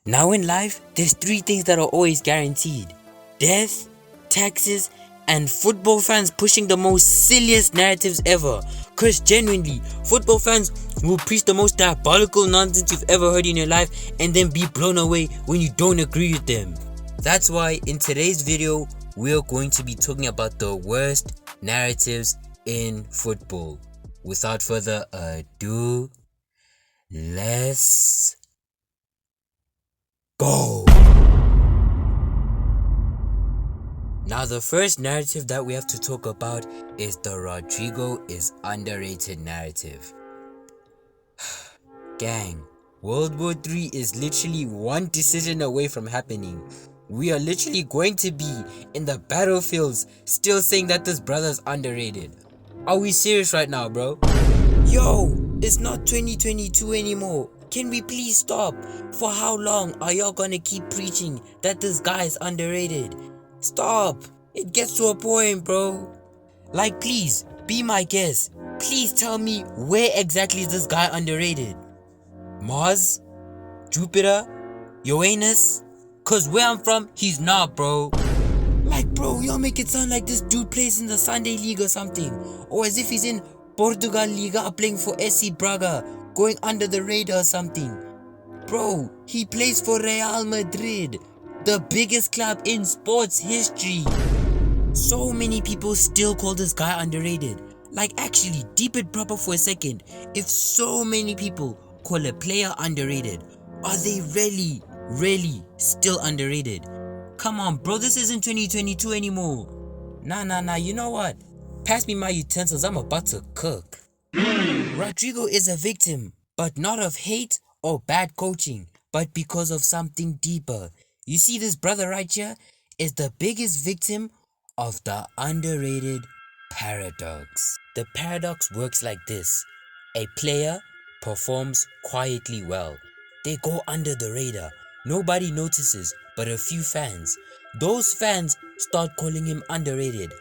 Now in life, there's three things that are always guaranteed: death, taxes, and football fans pushing the most silliest narratives ever. Cause genuinely, football fans will preach the most diabolical nonsense you've ever heard in your life and then be blown away when you don't agree with them. That's why in today's video, we're going to be talking about the worst narratives in football. Without further ado, let's go. Now the first narrative that we have to talk about is the Rodrigo is underrated narrative. Gang, World War III is literally one decision away from happening. We are literally going to be in the battlefields still saying that this brother's underrated. Are we serious right now, bro? Yo, it's not 2022 anymore. Can we please stop? For how long are y'all gonna keep preaching that this guy is underrated? Stop. It gets to a point, bro. Like, please, be my guest. Please tell me where exactly is this guy underrated? Mars? Jupiter? Uranus? Cause where I'm from, he's not, bro. Like, bro, y'all make it sound like this dude plays in the Sunday League or something. Or as if he's in Portugal Liga playing for SC Braga, going under the radar or something. Bro, he plays for Real Madrid, the biggest club in sports history. So many people still call this guy underrated. Like, actually, deep it proper for a second. If so many people call a player underrated, are they really still underrated? Come on, bro, this isn't 2022 anymore. Nah, you know what? Pass me my utensils, I'm about to cook. Rodrigo is a victim, but not of hate or bad coaching, but because of something deeper. You see, this brother right here is the biggest victim of the underrated paradox. The paradox works like this: a player performs quietly well. They go under the radar. Nobody notices but a few fans. Those fans start calling him underrated.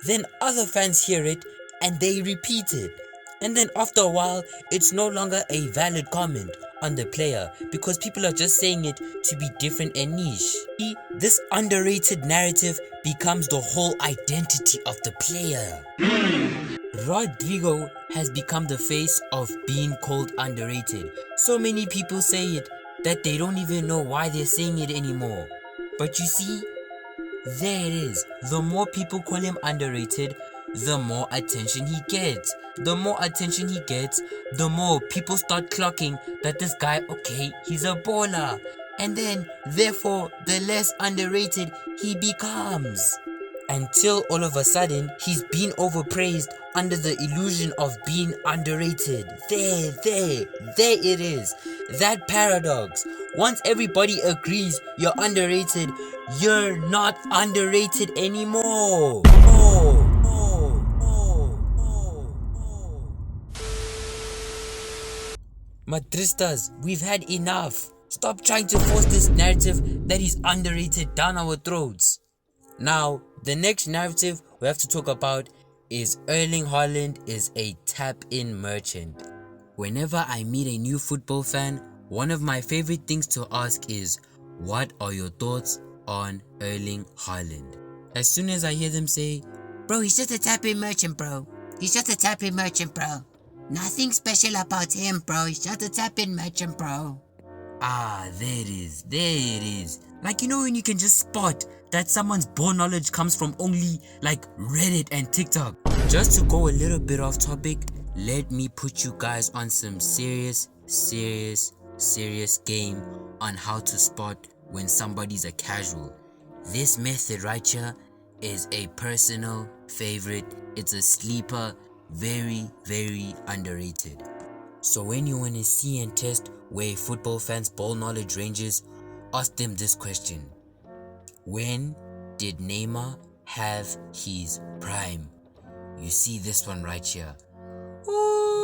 Then other fans hear it and they repeat it. And then after a while, it's no longer a valid comment on the player because people are just saying it to be different and niche. This underrated narrative becomes the whole identity of the player. Rodrigo has become the face of being called underrated. So many people say it that they don't even know why they're saying it anymore. But you see, there it is. The more people call him underrated, the more attention he gets. The more attention he gets, the more people start clocking that this guy, okay, he's a baller. And then, therefore, the less underrated he becomes. Until all of a sudden, he's being overpraised under the illusion of being underrated. There it is. That paradox. Once everybody agrees you're underrated, you're not underrated anymore. Madristas, we've had enough. Stop trying to force this narrative that he's underrated down our throats. Now, the next narrative we have to talk about is Erling Haaland is a tap-in merchant. Whenever I meet a new football fan, one of my favorite things to ask is, what are your thoughts on Erling Haaland? As soon as I hear them say, bro, he's just a tap-in merchant, bro. He's just a tap-in merchant, bro. Nothing special about him, bro. He's just a tap-in merchant, bro. Ah, there it is. Like, you know when you can just spot that someone's ball knowledge comes from only like Reddit and TikTok. Just to go a little bit off topic, let me put you guys on some serious game on how to spot when somebody's a casual. This method right here is a personal favorite. It's a sleeper, very underrated. So when you want to see and test where a football fan's ball knowledge ranges, ask them this question: when did Neymar have his prime? You see this one right here. Ooh-wee.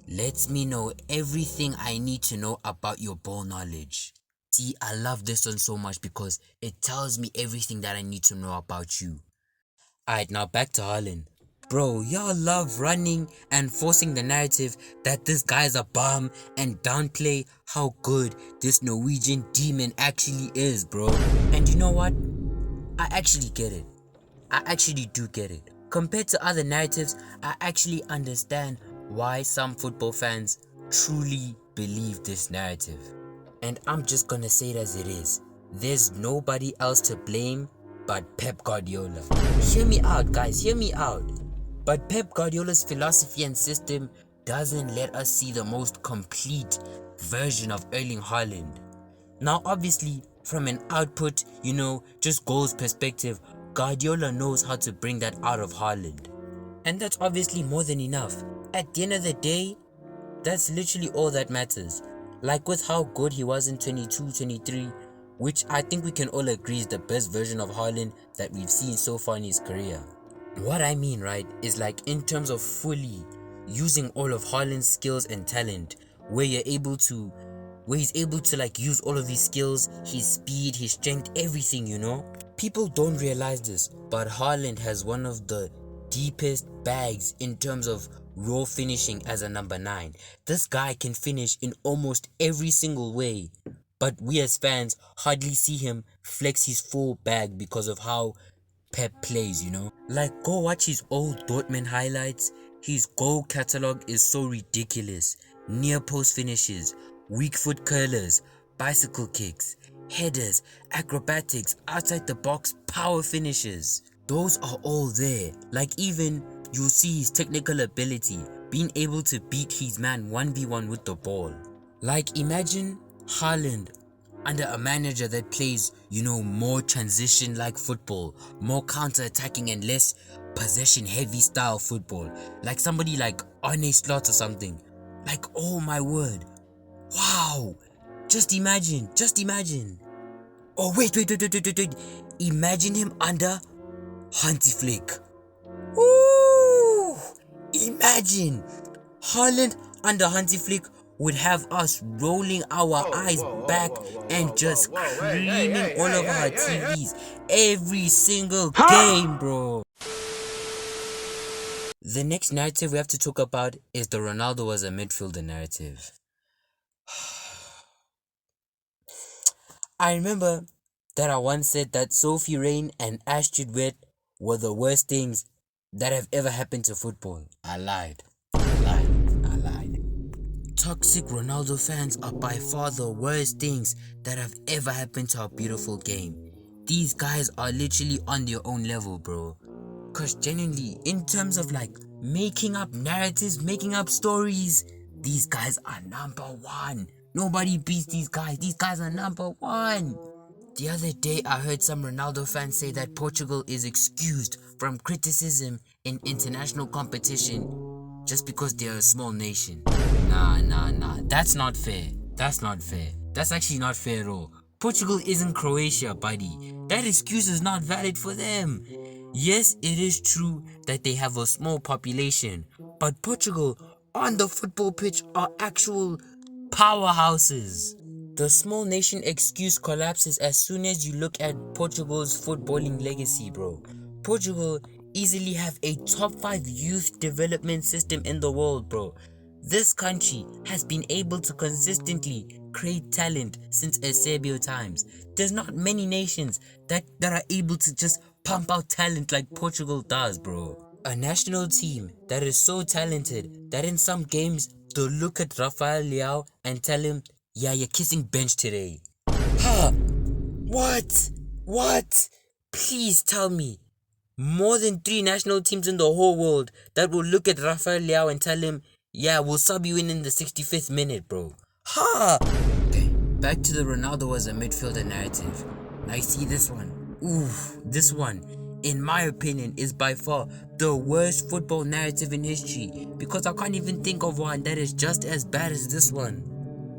Lets me know everything I need to know about your ball knowledge. See, I love this one so much because it tells me everything that I need to know about you. Alright, now back to Haaland. Bro, y'all love running and forcing the narrative that this guy's a bum and downplay how good this Norwegian demon actually is, bro. And you know what? I actually get it. I actually do get it. Compared to other narratives, I actually understand why some football fans truly believe this narrative. And I'm just gonna say it as it is. There's nobody else to blame but Pep Guardiola. Hear me out, guys, hear me out. But Pep Guardiola's philosophy and system doesn't let us see the most complete version of Erling Haaland. Now, obviously, from an output, just goals perspective, Guardiola knows how to bring that out of Haaland. And that's obviously more than enough. At the end of the day, that's literally all that matters. Like with how good he was in 22-23, which I think we can all agree is the best version of Haaland that we've seen so far in his career. What I mean, right, is like in terms of fully using all of Haaland's skills and talent, where he's able to like use all of his skills, his speed, his strength, everything, People don't realize this, but Haaland has one of the deepest bags in terms of raw finishing as a number 9. This guy can finish in almost every single way, but we as fans hardly see him flex his full bag because of how Pep plays, Like, go watch his old Dortmund highlights. His goal catalog is so ridiculous. Near post finishes, weak foot curlers, bicycle kicks, headers, acrobatics, outside the box power finishes. Those are all there. Like, even you'll see his technical ability, being able to beat his man 1v1 with the ball. Like, imagine Haaland under a manager that plays, more transition like football, more counter-attacking and less possession-heavy style football. Like somebody like Arne Slot or something. Like, oh my word. Wow. Just imagine. Oh, wait. Imagine him under Hansi Flick. Ooh. Imagine. Haaland under Hansi Flick would have us rolling our eyes back and just screaming all over our TVs every single game, bro. The next narrative we have to talk about is the Ronaldo was a midfielder narrative. I remember that I once said that Sophie Rain and Astrid Wett were the worst things that have ever happened to football. I lied. Toxic Ronaldo fans are by far the worst things that have ever happened to our beautiful game. These guys are literally on their own level, bro. Cause genuinely, in terms of like making up narratives, making up stories, these guys are number 1. Nobody beats these guys. These guys are number 1. The other day, I heard some Ronaldo fans say that Portugal is excused from criticism in international competition just because they're a small nation. Nah. That's not fair. That's actually not fair at all. Portugal isn't Croatia, buddy. That excuse is not valid for them. Yes, it is true that they have a small population, but Portugal on the football pitch are actual powerhouses. The small nation excuse collapses as soon as you look at Portugal's footballing legacy, bro. Portugal easily have a top 5 youth development system in the world, bro. This country has been able to consistently create talent since Eusebio times. There's not many nations that are able to just pump out talent like Portugal does, bro. A national team that is so talented that in some games they'll look at Rafael Leao and tell him, yeah, you're kissing bench today. Huh? What? Please tell me. More than 3 national teams in the whole world that will look at Rafael Leao and tell him, yeah, we'll sub you in the 65th minute, bro. Ha! Okay, back to the Ronaldo as a midfielder narrative. Now you see this one. This one, in my opinion, is by far the worst football narrative in history because I can't even think of one that is just as bad as this one.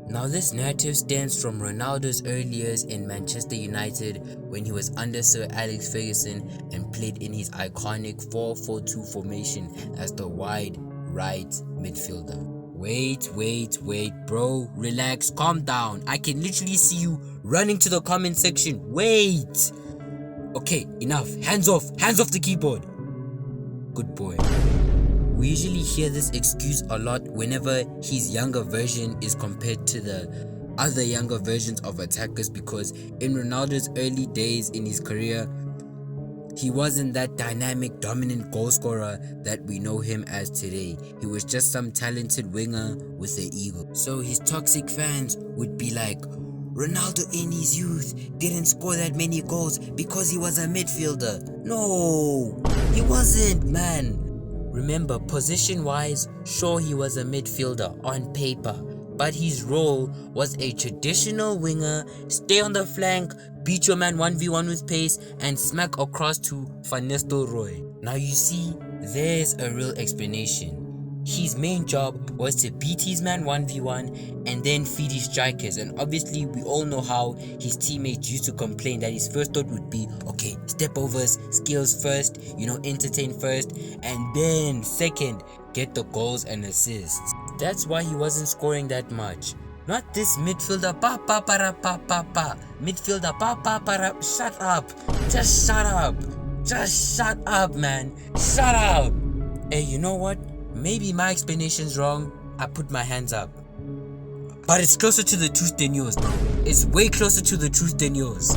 Now this narrative stems from Ronaldo's early years in Manchester United when he was under Sir Alex Ferguson and played in his iconic 4-4-2 formation as the wide right midfielder. Wait, bro, relax, calm down. I can literally see you running to the comment section. Wait. Okay, enough. Hands off the keyboard. Good boy. We usually hear this excuse a lot whenever his younger version is compared to the other younger versions of attackers, because in Ronaldo's early days in his career, he wasn't that dynamic, dominant goal scorer that we know him as today. He was just some talented winger with an ego. So his toxic fans would be like, Ronaldo in his youth didn't score that many goals because he was a midfielder. No, he wasn't, man. Remember, position-wise, sure he was a midfielder on paper, but his role was a traditional winger, stay on the flank, beat your man 1v1 with pace, and smack across to Van Nistelrooy. Now you see, there's a real explanation. His main job was to beat his man 1v1 and then feed his strikers, and obviously we all know how his teammates used to complain that his first thought would be, okay, step overs, skills first, entertain first, and then second, get the goals and assists. That's why he wasn't scoring that much. Not this midfielder midfielder shut up. Just shut up. Just shut up, man. Shut up. Hey, you know what? Maybe my explanation's wrong. I put my hands up. But it's closer to the truth than yours, bro. It's way closer to the truth than yours.